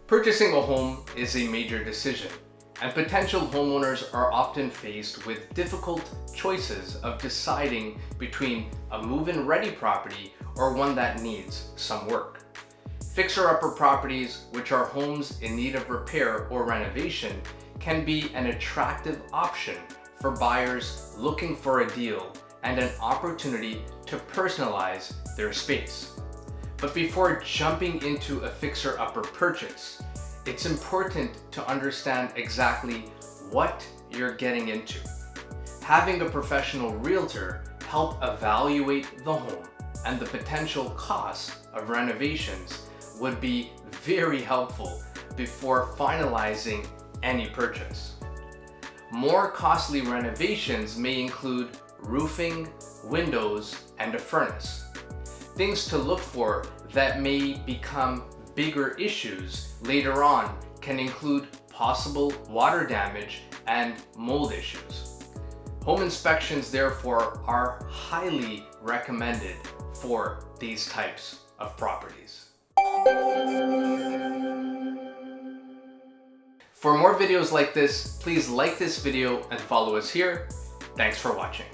Purchasing a home is a major decision, and potential homeowners are often faced with difficult choices of deciding between a move-in ready property or one that needs some work. Fixer-upper properties, which are homes in need of repair or renovation, can be an attractive option for buyers looking for a deal and an opportunity to personalize their space. But before jumping into a fixer-upper purchase, it's important to understand exactly what you're getting into. Having a professional realtor help evaluate the home and the potential costs of renovations would be very helpful before finalizing any purchase. More costly renovations may include roofing, windows, and a furnace. Things to look for that may become bigger issues later on can include possible water damage and mold issues. Home inspections, therefore, are highly recommended for these types of properties. For more videos like this, please like this video and follow us here. Thanks for watching.